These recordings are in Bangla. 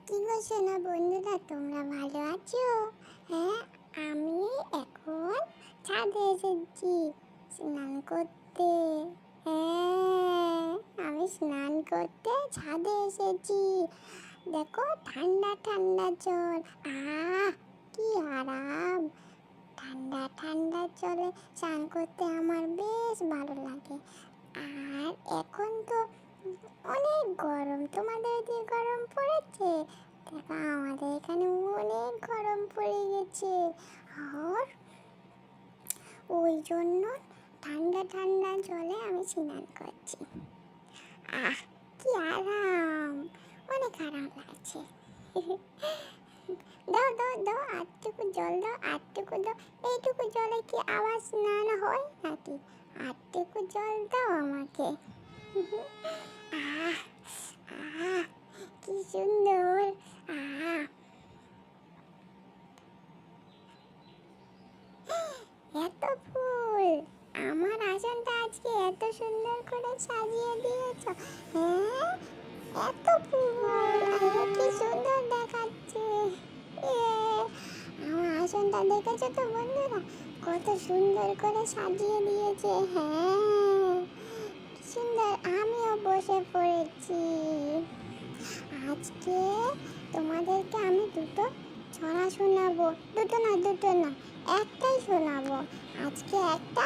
কি গো সোনা বন্ধুরা, তোমরা ভালো আছো? হ্যাঁ, আমি এখন ছাদে এসেছি স্নান করতে। হ্যাঁ, আমি স্নান করতে ছাদে এসেছি। দেখো, ঠান্ডা ঠান্ডা জল। কি আরাম! ঠান্ডা ঠান্ডা জলে স্নান করতে আমার বেশ ভালো লাগে। আর এখন তো অনেক গরম। তোমাদের এদিকে গরম পড়েছে? দেখো, আমাদের এখানে অনেক গরম পড়ে গেছে। আর ওই জন্য ঠান্ডা ঠান্ডা জলে আমি স্নান করছি। কি আরাম! অনেক আরাম লাগছে। দাও দাও দাও, আরটুকু জল দাও, আরটুকু দাও। এইটুকু জলে কি আবার স্নান হয় নাকি? আরটুকু জল দাও আমাকে। আহ আহ কি সুন্দর! আহ এত ফুল! আমার আসনটা আজকে এত সুন্দর করে সাজিয়ে দিয়েছো। হ্যাঁ, এত ফুল! কি সুন্দর দেখাচ্ছে। আমার আসনটা দেখেছো তো বন্ধুরা, কত সুন্দর করে সাজিয়ে দিয়েছে। হ্যাঁ, কি সুন্দর! আমিও বসে পড়েছি। আজকে তোমাদেরকে আমি দুটো ছড়া শোনাবো। দুটো না, একটাই শোনাবো। আজকে একটা,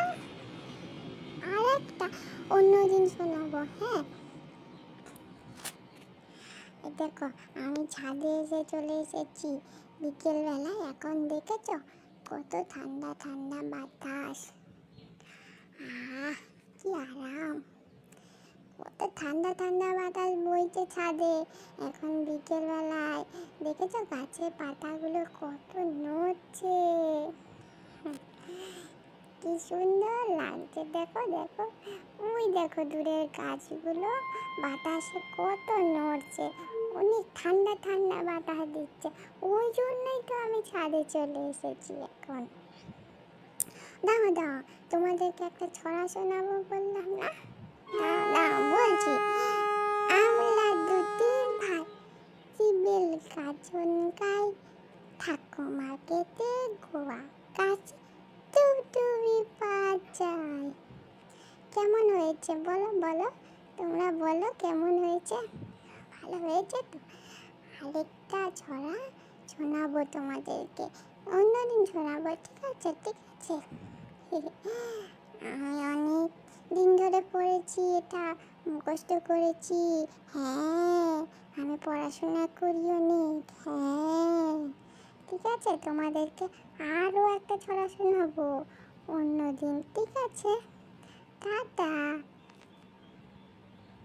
আর একটা অন্যদিন শোনাবো। হ্যাঁ, দেখো, আমি ছাদে চলে এসেছি বিকেলবেলায়। এখন দেখেছো কত ঠান্ডা ঠান্ডা বাতাস। কি আরাম! কত ঠান্ডা ঠান্ডা বাতাস বইছে ছাদে এখন বিকেলবেলায়। দেখেছো গাছের পাতাগুলো কত নড়ছে। কি সুন্দর লাগছে! দেখো দেখো, ওই দেখো দূরের গাছগুলো বাতাসে কত নড়ছে। অনেক ঠান্ডা ঠান্ডা বাতাস দিচ্ছে। ওই জন্যই তো আমি ছাদে চলে এসেছি এখন। দাও দাও, তোমাদেরকে একটা ছড়া শোনাবো বললাম না? দাও দাও বলছি। আমলা দুটি ভাই, শিবেল গাজন গাই, ঠাকুমা কেটে গোয়া গাছে টুবটুবি বাজায়। কেমন হয়েছে বলো বলো? তোমরা বলো কেমন হয়েছে? ভালো হয়েছে তো? আরেকটা ছড়া শোনাবো তোমাদেরকে, অন্যদিন শোনাবো। ঠিক আছে ঠিক আছে। আমি অনেক দিন ধরে পড়েছি, এটা মুখস্থ করেছি। হ্যাঁ, আমি পড়াশোনা করি অনেক। হ্যাঁ, ঠিক আছে, তোমাদেরকে আরও একটা ছড়া শোনাবো অন্যদিন। ঠিক আছে, টাটা।